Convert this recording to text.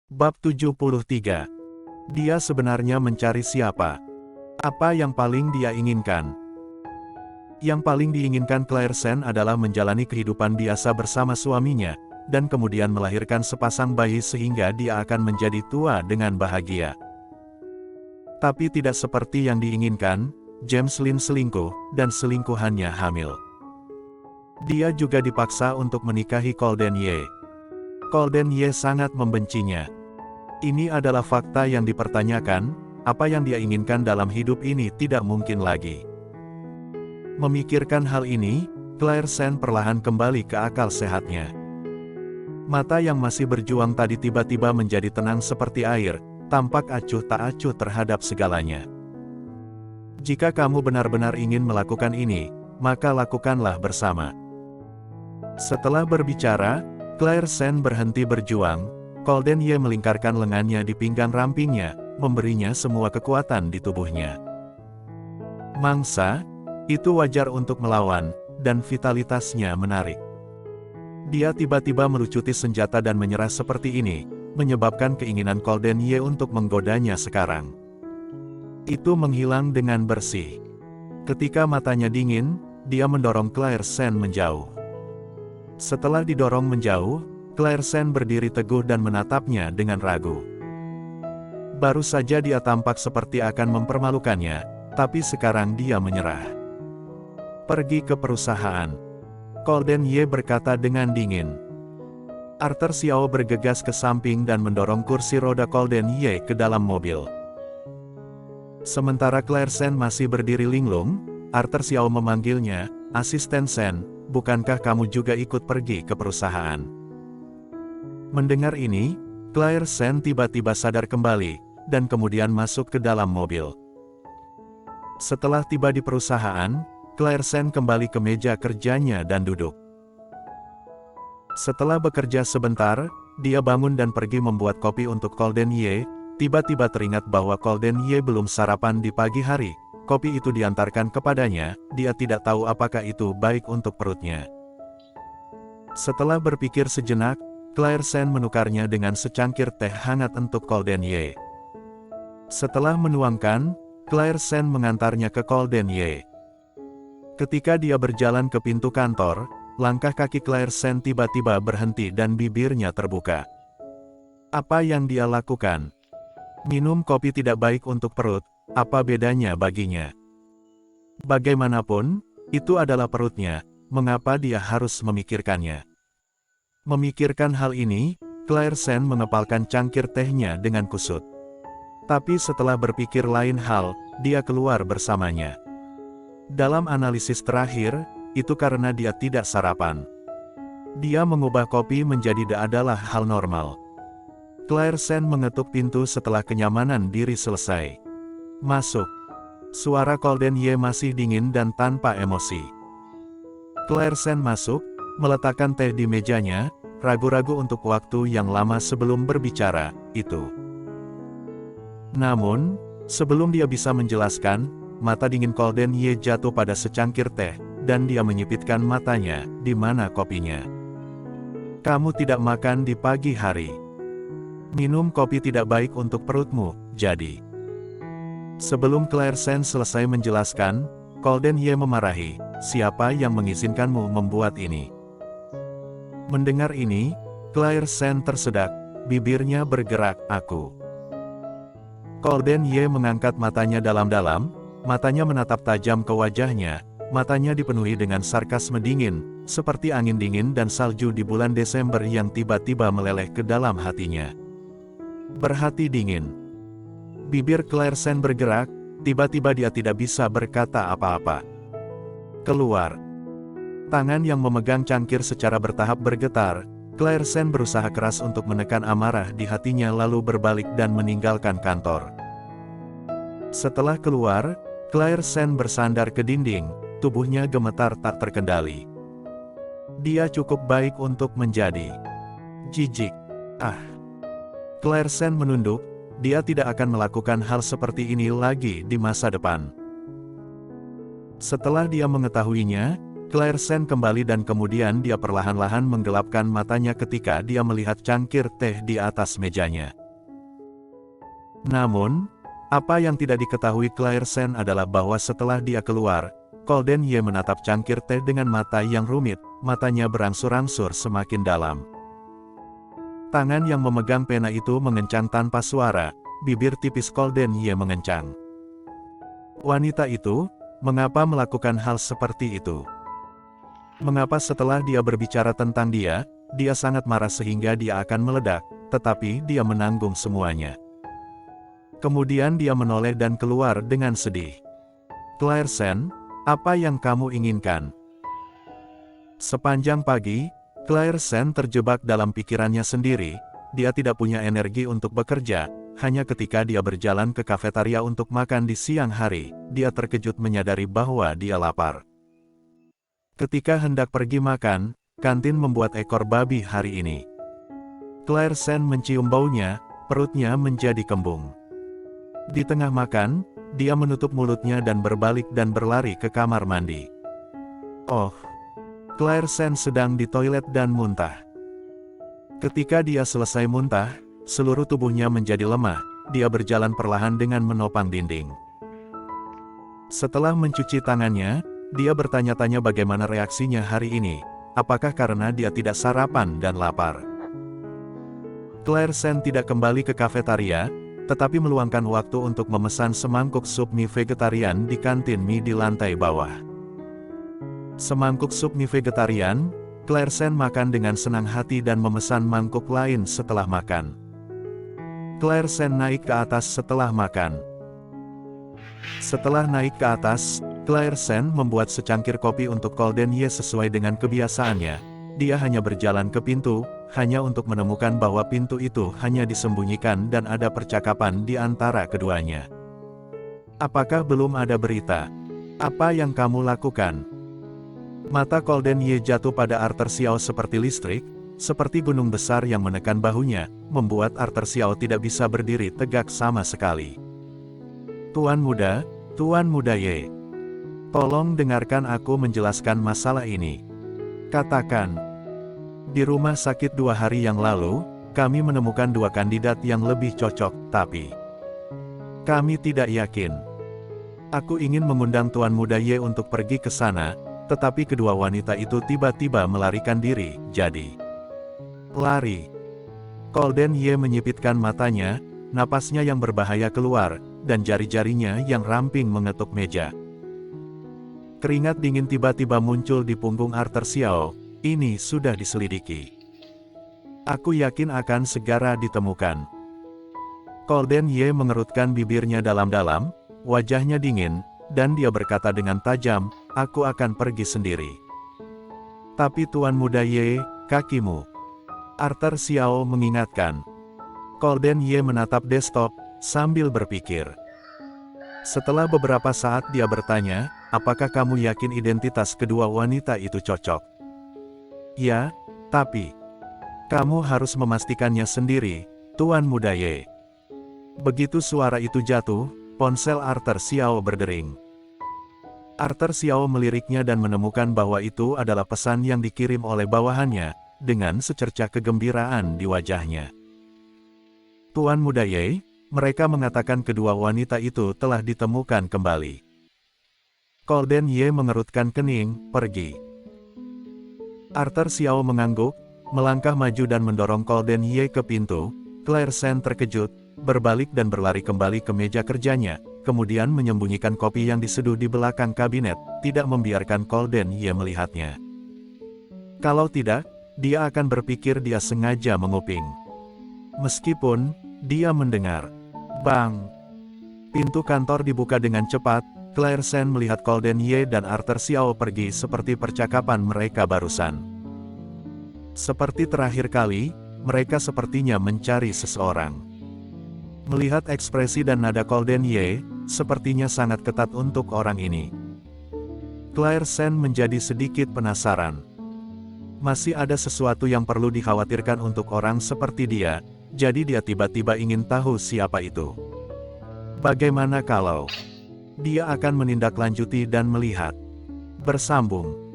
Bab 73. Dia sebenarnya mencari siapa? Apa yang paling dia inginkan? Yang paling diinginkan Claire adalah menjalani kehidupan biasa bersama suaminya, dan kemudian melahirkan sepasang bayi sehingga dia akan menjadi tua dengan bahagia. Tapi tidak seperti yang diinginkan, James Lynn selingkuh, dan selingkuhannya hamil. Dia juga dipaksa untuk menikahi Colden Ye. Colden Ye sangat membencinya. Ini adalah fakta yang dipertanyakan, apa yang dia inginkan dalam hidup ini tidak mungkin lagi. Memikirkan hal ini, Claire perlahan kembali ke akal sehatnya. Mata yang masih berjuang tadi tiba-tiba menjadi tenang seperti air, tampak acuh tak acuh terhadap segalanya. Jika kamu benar-benar ingin melakukan ini, maka lakukanlah bersama. Setelah berbicara, Claire berhenti berjuang. Colden Ye melingkarkan lengannya di pinggang rampingnya, memberinya semua kekuatan di tubuhnya. Mangsa, itu wajar untuk melawan, dan vitalitasnya menarik. Dia tiba-tiba melucuti senjata dan menyerah seperti ini, menyebabkan keinginan Colden Ye untuk menggodanya sekarang. Itu menghilang dengan bersih. Ketika matanya dingin, dia mendorong Claire menjauh. Setelah didorong menjauh, Claire berdiri teguh dan menatapnya dengan ragu. Baru saja dia tampak seperti akan mempermalukannya, tapi sekarang dia menyerah. Pergi ke perusahaan. Colden Ye berkata dengan dingin. Arthur Xiao bergegas ke samping dan mendorong kursi roda Colden Ye ke dalam mobil. Sementara Claire masih berdiri linglung, Arthur Xiao memanggilnya, "Asisten Sen, bukankah kamu juga ikut pergi ke perusahaan?" Mendengar ini, Claire tiba-tiba sadar kembali, dan kemudian masuk ke dalam mobil. Setelah tiba di perusahaan, Claire kembali ke meja kerjanya dan duduk. Setelah bekerja sebentar, dia bangun dan pergi membuat kopi untuk Colden Ye. Tiba-tiba teringat bahwa Colden Ye belum sarapan di pagi hari. Kopi itu diantarkan kepadanya, dia tidak tahu apakah itu baik untuk perutnya. Setelah berpikir sejenak, Claire menukarnya dengan secangkir teh hangat untuk Colden Ye. Setelah menuangkan, Claire mengantarnya ke Colden Ye. Ketika dia berjalan ke pintu kantor, langkah kaki Claire tiba-tiba berhenti dan bibirnya terbuka. Apa yang dia lakukan? Minum kopi tidak baik untuk perut, apa bedanya baginya? Bagaimanapun, itu adalah perutnya, mengapa dia harus memikirkannya? Memikirkan hal ini, Claire mengepalkan cangkir tehnya dengan kusut. Tapi setelah berpikir lain hal, dia keluar bersamanya. Dalam analisis terakhir, itu karena dia tidak sarapan. Dia mengubah kopi menjadi adalah hal normal. Claire mengetuk pintu setelah kenyamanan diri selesai. Masuk. Suara Colden Ye masih dingin dan tanpa emosi. Claire masuk, meletakkan teh di mejanya, ragu-ragu untuk waktu yang lama sebelum berbicara, itu. Namun, sebelum dia bisa menjelaskan, mata dingin Colden Ye jatuh pada secangkir teh, dan dia menyipitkan matanya, di mana kopinya. Kamu tidak makan di pagi hari. Minum kopi tidak baik untuk perutmu, jadi. Sebelum Claire selesai menjelaskan, Colden Ye memarahi, siapa yang mengizinkanmu membuat ini? Mendengar ini, Claire tersedak, bibirnya bergerak, aku. Colden Ye mengangkat matanya dalam-dalam, matanya menatap tajam ke wajahnya, matanya dipenuhi dengan sarkasme dingin, seperti angin dingin dan salju di bulan Desember yang tiba-tiba meleleh ke dalam hatinya. Berhati dingin. Bibir Claire bergerak, tiba-tiba dia tidak bisa berkata apa-apa. Keluar. Tangan yang memegang cangkir secara bertahap bergetar, Claire berusaha keras untuk menekan amarah di hatinya lalu berbalik dan meninggalkan kantor. Setelah keluar, Claire bersandar ke dinding, tubuhnya gemetar tak terkendali. Dia cukup baik untuk menjadi jijik. Claire menunduk, dia tidak akan melakukan hal seperti ini lagi di masa depan. Setelah dia mengetahuinya, Claire Sen kembali dan kemudian dia perlahan-lahan menggelapkan matanya ketika dia melihat cangkir teh di atas mejanya. Namun, apa yang tidak diketahui Claire Sen adalah bahwa setelah dia keluar, Golden Ye menatap cangkir teh dengan mata yang rumit, matanya berangsur-angsur semakin dalam. Tangan yang memegang pena itu mengencang tanpa suara, bibir tipis Golden Ye mengencang. Wanita itu, mengapa melakukan hal seperti itu? Mengapa setelah dia berbicara tentang dia sangat marah sehingga dia akan meledak, tetapi dia menanggung semuanya. Kemudian dia menoleh dan keluar dengan sedih. Claire Sen, apa yang kamu inginkan? Sepanjang pagi, Claire Sen terjebak dalam pikirannya sendiri, dia tidak punya energi untuk bekerja, hanya ketika dia berjalan ke kafetaria untuk makan di siang hari, dia terkejut menyadari bahwa dia lapar. Ketika hendak pergi makan, kantin membuat ekor babi hari ini. Claire Sen mencium baunya, perutnya menjadi kembung. Di tengah makan, dia menutup mulutnya dan berbalik dan berlari ke kamar mandi. Oh, Claire Sen sedang di toilet dan muntah. Ketika dia selesai muntah, seluruh tubuhnya menjadi lemah, dia berjalan perlahan dengan menopang dinding. Setelah mencuci tangannya, dia bertanya-tanya bagaimana reaksinya hari ini, apakah karena dia tidak sarapan dan lapar. Claire Sen tidak kembali ke kafetaria, tetapi meluangkan waktu untuk memesan semangkuk sup mie vegetarian di kantin mie di lantai bawah. Semangkuk sup mie vegetarian, Claire Sen makan dengan senang hati dan memesan mangkuk lain setelah makan. Claire Sen naik ke atas setelah makan. Setelah naik ke atas, Claire Sen membuat secangkir kopi untuk Golden Ye sesuai dengan kebiasaannya. Dia hanya berjalan ke pintu, hanya untuk menemukan bahwa pintu itu hanya disembunyikan dan ada percakapan di antara keduanya. Apakah belum ada berita? Apa yang kamu lakukan? Mata Golden Ye jatuh pada Arthur Xiao seperti listrik, seperti gunung besar yang menekan bahunya, membuat Arthur Xiao tidak bisa berdiri tegak sama sekali. Tuan Muda Ye. Tolong dengarkan aku menjelaskan masalah ini. Katakan. Di rumah sakit 2 hari yang lalu, kami menemukan 2 kandidat yang lebih cocok, tapi kami tidak yakin. Aku ingin mengundang Tuan Muda Ye untuk pergi ke sana, tetapi kedua wanita itu tiba-tiba melarikan diri, jadi lari. Golden Ye menyipitkan matanya, napasnya yang berbahaya keluar, dan jari-jarinya yang ramping mengetuk meja. Keringat dingin tiba-tiba muncul di punggung Arthur Xiao, ini sudah diselidiki. Aku yakin akan segera ditemukan. Golden Ye mengerutkan bibirnya dalam-dalam, wajahnya dingin, dan dia berkata dengan tajam, aku akan pergi sendiri. Tapi Tuan Muda Ye, kakimu. Arthur Xiao mengingatkan. Golden Ye menatap desktop, sambil berpikir. Setelah beberapa saat dia bertanya, apakah kamu yakin identitas kedua wanita itu cocok? Ya, tapi kamu harus memastikannya sendiri, Tuan Muda Ye. Begitu suara itu jatuh, ponsel Arthur Xiao berdering. Arthur Xiao meliriknya dan menemukan bahwa itu adalah pesan yang dikirim oleh bawahannya, dengan secercah kegembiraan di wajahnya. Tuan Muda Ye, mereka mengatakan kedua wanita itu telah ditemukan kembali. Golden Ye mengerutkan kening, pergi. Arthur Xiao mengangguk, melangkah maju dan mendorong Golden Ye ke pintu. Claire Sen terkejut, berbalik dan berlari kembali ke meja kerjanya, kemudian menyembunyikan kopi yang diseduh di belakang kabinet, tidak membiarkan Golden Ye melihatnya. Kalau tidak, dia akan berpikir dia sengaja menguping. Meskipun dia mendengar bang. Pintu kantor dibuka dengan cepat, Claire Sen melihat Golden Ye dan Arthur Xiao pergi seperti percakapan mereka barusan. Seperti terakhir kali, mereka sepertinya mencari seseorang. Melihat ekspresi dan nada Golden Ye, sepertinya sangat ketat untuk orang ini. Claire Sen menjadi sedikit penasaran. Masih ada sesuatu yang perlu dikhawatirkan untuk orang seperti dia, jadi dia tiba-tiba ingin tahu siapa itu. Bagaimana kalau dia akan menindaklanjuti dan melihat? Bersambung.